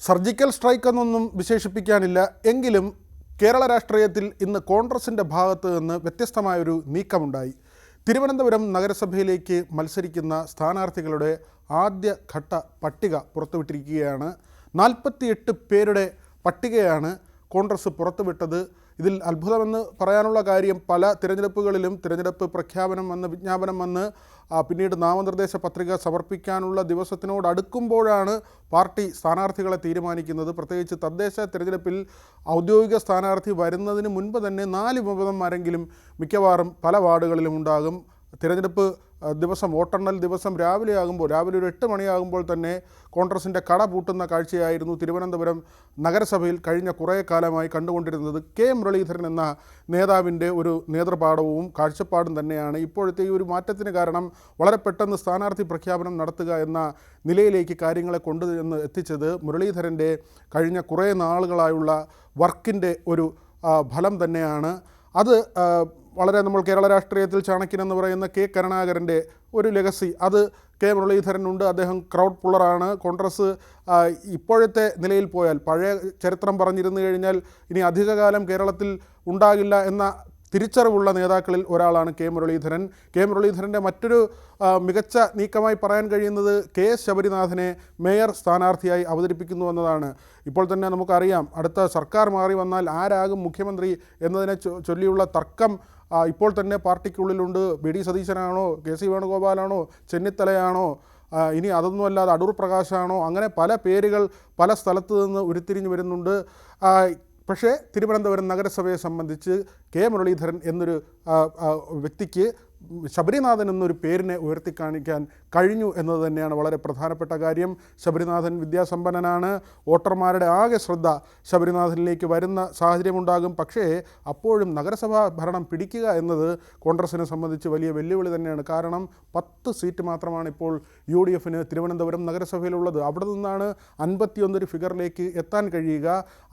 Surgical strike എന്നൊന്നും വിശേഷിപ്പിക്കാനില്ല. എങ്കിലും കേരള രാഷ്ട്രീയത്തിൽ ഇന്ന് കോൺഗ്രസിൻ്റെ ഭാഗത്ത് നിന്ന് വ്യത്യസ്തമായൊരു നീക്കമുണ്ടായി. തിരുവനന്തപുരം നഗരസഭയിലേക്ക് മത്സരിക്കുന്ന സ്ഥാനാർത്ഥികളുടെ ആദ്യഘട്ട പട്ടിക പുറത്തുവിട്ടിരിക്കുകയാണ്. 48 പേരുടെ പട്ടികയാണ് കോൺഗ്രസ് പുറത്തുവിട്ടത്. ഇതിൽ അത്ഭുതമെന്ന് പറയാനുള്ള കാര്യം, പല തിരഞ്ഞെടുപ്പുകളിലും തിരഞ്ഞെടുപ്പ് പ്രഖ്യാപനം വന്ന് വിജ്ഞാപനം വന്ന് പിന്നീട് നാമനിർദ്ദേശ പത്രിക സമർപ്പിക്കാനുള്ള ദിവസത്തിനോടടുക്കുമ്പോഴാണ് പാർട്ടി സ്ഥാനാർത്ഥികളെ തീരുമാനിക്കുന്നത്. പ്രത്യേകിച്ച് തദ്ദേശ തിരഞ്ഞെടുപ്പിൽ ഔദ്യോഗിക സ്ഥാനാർത്ഥി വരുന്നതിന് മുൻപ് തന്നെ 4 വിമതന്മാരെങ്കിലും മിക്കവാറും പല വാർഡുകളിലും ഉണ്ടാകും. തിരഞ്ഞെടുപ്പ് ദിവസം, വോട്ടെണ്ണൽ ദിവസം രാവിലെ ഒരു 8 മണിയാകുമ്പോൾ തന്നെ കോൺഗ്രസിൻ്റെ കട പൂട്ടുന്ന കാഴ്ചയായിരുന്നു തിരുവനന്തപുരം നഗരസഭയിൽ കഴിഞ്ഞ കുറേ കാലമായി കണ്ടുകൊണ്ടിരുന്നത്. കെ മുരളീധരൻ എന്ന നേതാവിൻ്റെ ഒരു നേതൃപാഠവും കാഴ്ചപ്പാടും തന്നെയാണ് ഇപ്പോഴത്തെ ഈ ഒരു മാറ്റത്തിന് കാരണം. വളരെ പെട്ടെന്ന് സ്ഥാനാർത്ഥി പ്രഖ്യാപനം നടത്തുക എന്ന നിലയിലേക്ക് കാര്യങ്ങളെ കൊണ്ടുവന്ന് എത്തിച്ചത് മുരളീധരൻ്റെ കഴിഞ്ഞ കുറേ നാളുകളായുള്ള വർക്കിൻ്റെ ഒരു ഫലം തന്നെയാണ്. അത് വളരെ നമ്മൾ കേരള രാഷ്ട്രീയത്തിൽ ചാണക്യൻ എന്ന് പറയുന്ന കെ കരുണാകരൻ്റെ ഒരു ലെഗസി അത് കെ മുരളീധരനുണ്ട്. അദ്ദേഹം ക്രൗഡ് പുള്ളറാണ്. കോൺഗ്രസ് ഇപ്പോഴത്തെ നിലയിൽ പോയാൽ, പഴയ ചരിത്രം പറഞ്ഞിരുന്നു കഴിഞ്ഞാൽ ഇനി അധികകാലം കേരളത്തിൽ ഉണ്ടാകില്ല എന്ന തിരിച്ചറിവുള്ള നേതാക്കളിൽ ഒരാളാണ് കെ മുരളീധരൻ. കെ മുരളീധരൻ്റെ മറ്റൊരു മികച്ച നീക്കമായി പറയാൻ കഴിയുന്നത് കെ എസ് ശബരിനാഥനെ മേയർ സ്ഥാനാർത്ഥിയായി അവതരിപ്പിക്കുന്നു എന്നതാണ്. ഇപ്പോൾ തന്നെ നമുക്കറിയാം, അടുത്ത സർക്കാർ മാറി വന്നാൽ ആരാകും മുഖ്യമന്ത്രി എന്നതിനെ ചൊല്ലിയുള്ള തർക്കം ഇപ്പോൾ തന്നെ പാർട്ടിക്കുള്ളിലുണ്ട്. വി ഡി സതീശനാണോ, കെ സി വേണുഗോപാലാണോ, ചെന്നിത്തലയാണോ, ഇനി അതൊന്നുമല്ലാതെ അടൂർ പ്രകാശാണോ, അങ്ങനെ പല പേരുകൾ പല സ്ഥലത്തു നിന്ന് ഉരുത്തിരിഞ്ഞു വരുന്നുണ്ട്. പക്ഷേ തിരുവനന്തപുരം നഗരസഭയെ സംബന്ധിച്ച് കെ മുരളീധരൻ എന്നൊരു വ്യക്തിക്ക് ശബരിനാഥൻ എന്നൊരു പേരിനെ ഉയർത്തിക്കാണിക്കാൻ കഴിഞ്ഞു എന്നത് തന്നെയാണ് വളരെ പ്രധാനപ്പെട്ട കാര്യം. ശബരിനാഥൻ വിദ്യാസമ്പന്നനാണ്. വോട്ടർമാരുടെ ആകെ ശ്രദ്ധ ശബരിനാഥനിലേക്ക് വരുന്ന സാഹചര്യമുണ്ടാകും. പക്ഷേ അപ്പോഴും നഗരസഭാ ഭരണം പിടിക്കുക എന്നത് കോൺഗ്രസിനെ സംബന്ധിച്ച് വലിയ വെല്ലുവിളി തന്നെയാണ്. കാരണം 10 സീറ്റ് മാത്രമാണ് ഇപ്പോൾ UDF തിരുവനന്തപുരം നഗരസഭയിലുള്ളത്. അവിടെ നിന്നാണ് 51 ഫിഗറിലേക്ക് എത്താൻ കഴിയുക.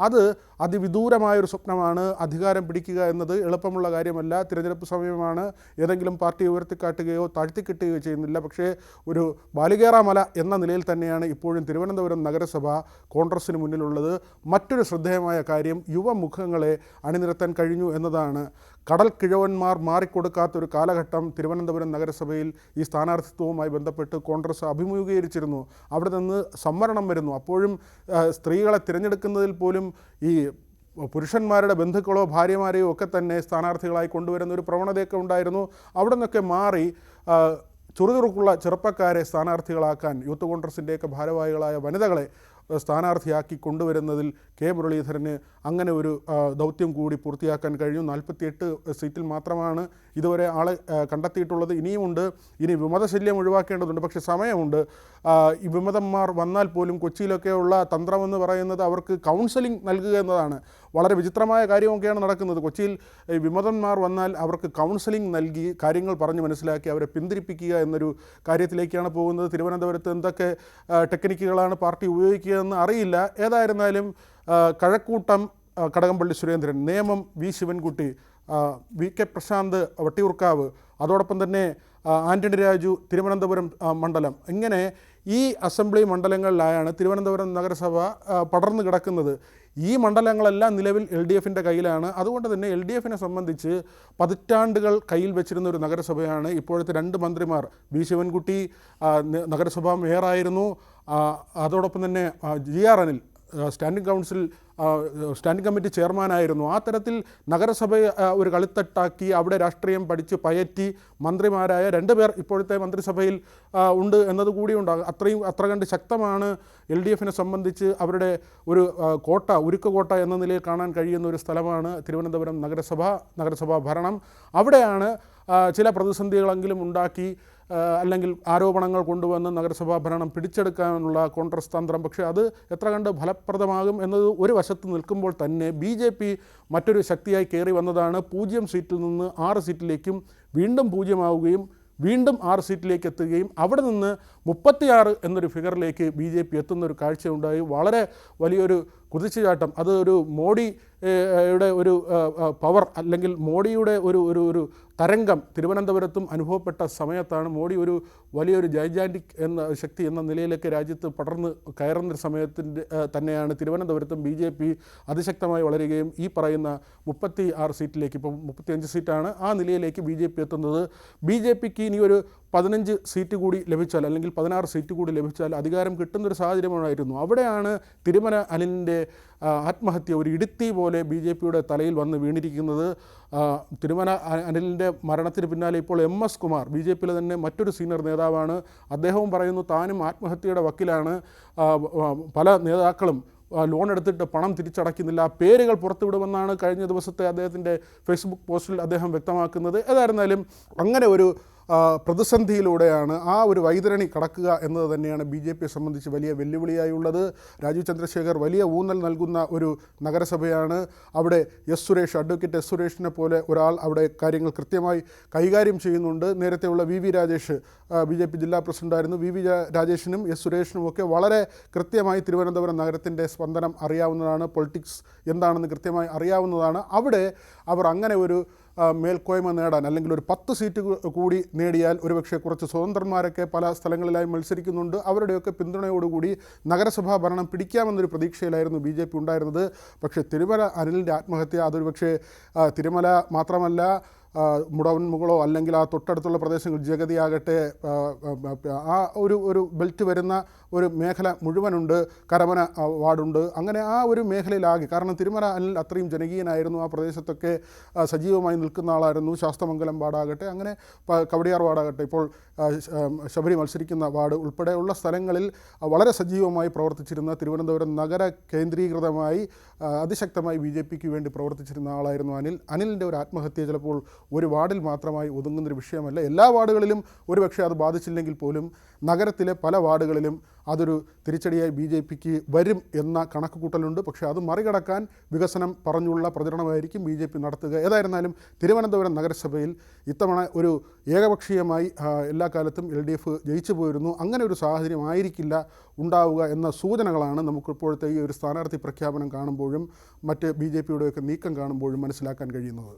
അത് അതിവിദൂരമായൊരു സ്വപ്നമാണ്. അധികാരം പിടിക്കുക എന്നത് എളുപ്പമുള്ള കാര്യമല്ല. തിരഞ്ഞെടുപ്പ് സമയമാണ്. ഏതെങ്കിലും പാർട്ടി ഉയർത്തിക്കാട്ടുകയോ താഴ്ത്തിക്കെട്ടുകയോ ചെയ്യുന്നില്ല. പക്ഷേ ഒരു ബാലികേറ മല എന്ന നിലയിൽ തന്നെയാണ് ഇപ്പോഴും തിരുവനന്തപുരം നഗരസഭ കോൺഗ്രസിന് മുന്നിലുള്ളത്. മറ്റൊരു ശ്രദ്ധേയമായ കാര്യം, യുവമുഖങ്ങളെ അണിനിരത്താൻ കഴിഞ്ഞു എന്നതാണ്. കടൽ കിഴവന്മാർ മാറിക്കൊടുക്കാത്തൊരു കാലഘട്ടം തിരുവനന്തപുരം നഗരസഭയിൽ ഈ സ്ഥാനാർത്ഥിത്വവുമായി ബന്ധപ്പെട്ട് കോൺഗ്രസ് അഭിമുഖീകരിച്ചിരുന്നു. അവിടെ നിന്ന് സംവരണം വരുന്നു. അപ്പോഴും സ്ത്രീകളെ തിരഞ്ഞെടുക്കുന്നതിൽ പോലും ഈ പുരുഷന്മാരുടെ ബന്ധുക്കളോ ഭാര്യമാരെയോ ഒക്കെ തന്നെ സ്ഥാനാർത്ഥികളായി കൊണ്ടുവരുന്ന ഒരു പ്രവണതയൊക്കെ ഉണ്ടായിരുന്നു. അവിടെ നിന്നൊക്കെ മാറി ചുറുചുറുക്കുള്ള ചെറുപ്പക്കാരെ സ്ഥാനാർത്ഥികളാക്കാൻ യൂത്ത് കോൺഗ്രസിൻ്റെയൊക്കെ ഭാരവാഹികളായ വനിതകളെ സ്ഥാനാർത്ഥിയാക്കി കൊണ്ടുവരുന്നതിൽ കെ മുരളീധരന് അങ്ങനെ ഒരു ദൗത്യം കൂടി പൂർത്തിയാക്കാൻ കഴിഞ്ഞു. 48 സീറ്റിൽ മാത്രമാണ് ഇതുവരെ ആളെ കണ്ടെത്തിയിട്ടുള്ളത്. ഇനിയുമുണ്ട്. ഇനി വിമതശല്യം ഒഴിവാക്കേണ്ടതുണ്ട്. പക്ഷേ സമയമുണ്ട്. ഈ വിമതന്മാർ വന്നാൽ പോലും കൊച്ചിയിലൊക്കെയുള്ള തന്ത്രമെന്ന് പറയുന്നത് അവർക്ക് കൗൺസിലിംഗ് നൽകുക എന്നതാണ്. വളരെ വിചിത്രമായ കാര്യമൊക്കെയാണ് നടക്കുന്നത്. കൊച്ചിയിൽ ഈ വിമതന്മാർ വന്നാൽ അവർക്ക് കൗൺസിലിംഗ് നൽകി കാര്യങ്ങൾ പറഞ്ഞ് മനസ്സിലാക്കി അവരെ പിന്തിരിപ്പിക്കുക എന്നൊരു കാര്യത്തിലേക്കാണ് പോകുന്നത്. തിരുവനന്തപുരത്ത് എന്തൊക്കെ ടെക്നിക്കുകളാണ് പാർട്ടി ഉപയോഗിക്കുകയെന്ന് അറിയില്ല. ഏതായിരുന്നാലും കഴക്കൂട്ടം കടകംപള്ളി സുരേന്ദ്രൻ, നേമം വി ശിവൻകുട്ടി, വി കെ പ്രശാന്ത് വട്ടിയൂർക്കാവ്, അതോടൊപ്പം തന്നെ ആൻ്റണി രാജു തിരുവനന്തപുരം മണ്ഡലം, ഇങ്ങനെ ഈ അസംബ്ലി മണ്ഡലങ്ങളിലായാണ് തിരുവനന്തപുരം നഗരസഭ പടർന്നു കിടക്കുന്നത്. ഈ മണ്ഡലങ്ങളെല്ലാം നിലവിൽ LDF കയ്യിലാണ്. അതുകൊണ്ട് തന്നെ LDF സംബന്ധിച്ച് പതിറ്റാണ്ടുകൾ കയ്യിൽ വെച്ചിരുന്ന ഒരു നഗരസഭയാണ്. ഇപ്പോഴത്തെ 2 മന്ത്രിമാർ, വി ശിവൻകുട്ടി നഗരസഭാ മേയറായിരുന്നു. അതോടൊപ്പം തന്നെ GR അനിൽ സ്റ്റാൻഡിംഗ് കമ്മിറ്റി ചെയർമാനായിരുന്നു. ആ തരത്തിൽ നഗരസഭയെ ഒരു കളിത്തട്ടാക്കി അവിടെ രാഷ്ട്രീയം പഠിച്ച് പയറ്റി മന്ത്രിമാരായ 2 പേർ ഇപ്പോഴത്തെ മന്ത്രിസഭയിൽ ഉണ്ട് എന്നതുകൂടിയുണ്ടാകും. അത്ര കണ്ട് ശക്തമാണ് LDF സംബന്ധിച്ച് അവരുടെ ഒരു ഉരുക്ക് കോട്ട എന്ന നിലയിൽ കാണാൻ കഴിയുന്ന ഒരു സ്ഥലമാണ് തിരുവനന്തപുരം നഗരസഭാ ഭരണം. അവിടെയാണ് ചില പ്രതിസന്ധികളെങ്കിലും ഉണ്ടാക്കി അല്ലെങ്കിൽ ആരോപണങ്ങൾ കൊണ്ടുവന്ന് നഗരസഭാ ഭരണം പിടിച്ചെടുക്കാനുള്ള കോൺഗ്രസ് തന്ത്രം. പക്ഷേ അത് എത്ര കണ്ട് ഫലപ്രദമാകും എന്നത് ഒരു വശത്ത് നിൽക്കുമ്പോൾ തന്നെ BJP മറ്റൊരു ശക്തിയായി കയറി വന്നതാണ്. 0 സീറ്റിൽ നിന്ന് 6 സീറ്റിലേക്കും വീണ്ടും 0 ആവുകയും വീണ്ടും 6 സീറ്റിലേക്ക് എത്തുകയും അവിടെ നിന്ന് 36 എന്നൊരു ഫിഗറിലേക്ക് BJP എത്തുന്നൊരു കാഴ്ചയുണ്ടായി. വളരെ വലിയൊരു കുതിച്ചുചാട്ടം. അത് ഒരു മോഡിയുടെ ഒരു പവർ അല്ലെങ്കിൽ മോഡിയുടെ ഒരു തരംഗം തിരുവനന്തപുരത്തും അനുഭവപ്പെട്ട സമയത്താണ് മോഡി ഒരു വലിയൊരു ജൈജാൻറ്റിക് എന്ന ശക്തി എന്ന നിലയിലേക്ക് രാജ്യത്ത് പടർന്ന് കയറുന്ന സമയത്തിൻ്റെ തന്നെയാണ് തിരുവനന്തപുരത്തും BJP അതിശക്തമായി വളരുകയും ഈ പറയുന്ന 36 സീറ്റിലേക്ക്, ഇപ്പോൾ 35 സീറ്റാണ്, ആ നിലയിലേക്ക് BJP എത്തുന്നത്. BJPക്ക് ഇനി ഒരു 15 സീറ്റ് കൂടി ലഭിച്ചാൽ, അല്ലെങ്കിൽ 16 സീറ്റ് കൂടി ലഭിച്ചാൽ അധികാരം കിട്ടുന്നൊരു സാഹചര്യമായിരുന്നു. അവിടെയാണ് തിരുമല അനിലിൻ്റെ ആത്മഹത്യ ഒരു ഇടുത്തി പോലെ BJPയുടെ തലയിൽ വന്ന് വീണിരിക്കുന്നത്. തിരുമല അനിലിൻ്റെ മരണത്തിന് പിന്നാലെ ഇപ്പോൾ MS കുമാർ, BJPയിലെ തന്നെ മറ്റൊരു സീനിയർ നേതാവാണ്, അദ്ദേഹവും പറയുന്നു താനും ആത്മഹത്യയുടെ വക്കിലാണ്. പല നേതാക്കളും ലോൺ എടുത്തിട്ട് പണം തിരിച്ചടയ്ക്കുന്നില്ല, പേരുകൾ പുറത്തുവിടുമെന്നാണ് കഴിഞ്ഞ ദിവസത്തെ അദ്ദേഹത്തിൻ്റെ ഫേസ്ബുക്ക് പോസ്റ്റിൽ അദ്ദേഹം വ്യക്തമാക്കുന്നത്. ഏതായിരുന്നാലും അങ്ങനെ ഒരു പ്രതിസന്ധിയിലൂടെയാണ് ആ ഒരു വൈതരണി കടക്കുക എന്നത് തന്നെയാണ് BJPയെ സംബന്ധിച്ച് വലിയ വെല്ലുവിളിയായുള്ളത്. രാജീവ് ചന്ദ്രശേഖർ വലിയ ഊന്നൽ നൽകുന്ന ഒരു നഗരസഭയാണ്. അവിടെ അഡ്വക്കേറ്റ് എസ് സുരേഷിനെ പോലെ ഒരാൾ അവിടെ കാര്യങ്ങൾ കൃത്യമായി കൈകാര്യം ചെയ്യുന്നുണ്ട്. നേരത്തെയുള്ള VV രാജേഷ് BJP ജില്ലാ പ്രസിഡൻ്റായിരുന്നു. VV രാജേഷിനും S സുരേഷിനും ഒക്കെ വളരെ കൃത്യമായി തിരുവനന്തപുരം നഗരത്തിൻ്റെ സ്പന്ദനം അറിയാവുന്നതാണ്, പൊളിറ്റിക്സ് എന്താണെന്ന് കൃത്യമായി അറിയാവുന്നതാണ്. അവിടെ അവർ അങ്ങനെ ഒരു മേൽക്കോയ്മ നേടാൻ, അല്ലെങ്കിൽ ഒരു 10 സീറ്റ് കൂടി നേടിയാൽ ഒരുപക്ഷെ കുറച്ച് സ്വതന്ത്രന്മാരൊക്കെ പല സ്ഥലങ്ങളിലായി മത്സരിക്കുന്നുണ്ട്, അവരുടെയൊക്കെ പിന്തുണയോടുകൂടി നഗരസഭാ ഭരണം പിടിക്കാമെന്നൊരു പ്രതീക്ഷയിലായിരുന്നു BJP ഉണ്ടായിരുന്നത്. പക്ഷേ തിരുമല അനിലിൻ്റെ ആത്മഹത്യ അതൊരു പക്ഷേ തിരുമല മാത്രമല്ല, മുടവൻമുകളോ അല്ലെങ്കിൽ ആ തൊട്ടടുത്തുള്ള പ്രദേശങ്ങൾ ജഗതിയാകട്ടെ, ആ ഒരു ബെൽറ്റ് വരുന്ന ഒരു മേഖല മുഴുവനുണ്ട്, കരമന വാർഡുണ്ട്, അങ്ങനെ ആ ഒരു മേഖലയിലാകെ. കാരണം തിരുമല അനിൽ അത്രയും ജനകീയനായിരുന്നു, ആ പ്രദേശത്തൊക്കെ സജീവമായി നിൽക്കുന്ന ആളായിരുന്നു. ശാസ്തമംഗലം വാർഡാകട്ടെ, അങ്ങനെ കവടിയാർ വാർഡാകട്ടെ, ഇപ്പോൾ ശബരി മത്സരിക്കുന്ന വാർഡ് ഉൾപ്പെടെയുള്ള സ്ഥലങ്ങളിൽ വളരെ സജീവമായി പ്രവർത്തിച്ചിരുന്ന, തിരുവനന്തപുരം നഗര കേന്ദ്രീകൃതമായി അതിശക്തമായി BJPക്ക് വേണ്ടി പ്രവർത്തിച്ചിരുന്ന ആളായിരുന്നു അനിലിൻ്റെ ഒരു ആത്മഹത്യ ചിലപ്പോൾ ഒരു വാർഡിൽ മാത്രമായി ഒതുങ്ങുന്നൊരു വിഷയമല്ല. എല്ലാ വാർഡുകളിലും ഒരുപക്ഷെ അത് ബാധിച്ചില്ലെങ്കിൽ പോലും നഗരത്തിലെ പല വാർഡുകളിലും അതൊരു തിരിച്ചടിയായി BJPക്ക് വരും എന്ന കണക്കുകൂട്ടലുണ്ട്. പക്ഷേ അത് മറികടക്കാൻ വികസനം പറഞ്ഞുള്ള പ്രചരണമായിരിക്കും BJP നടത്തുക. ഏതായിരുന്നാലും തിരുവനന്തപുരം നഗരസഭയിൽ ഇത്തവണ ഒരു ഏകപക്ഷീയമായി എല്ലാ കാലത്തും LDF ജയിച്ചു പോയിരുന്നു. അങ്ങനെ ഒരു സാഹചര്യം ആയിരിക്കില്ല ഉണ്ടാവുക എന്ന സൂചനകളാണ് നമുക്കിപ്പോഴത്തെ ഈ ഒരു സ്ഥാനാർത്ഥി പ്രഖ്യാപനം കാണുമ്പോഴും മറ്റ് BJPയുടെയൊക്കെ നീക്കം കാണുമ്പോഴും മനസ്സിലാക്കാൻ കഴിയുന്നത്.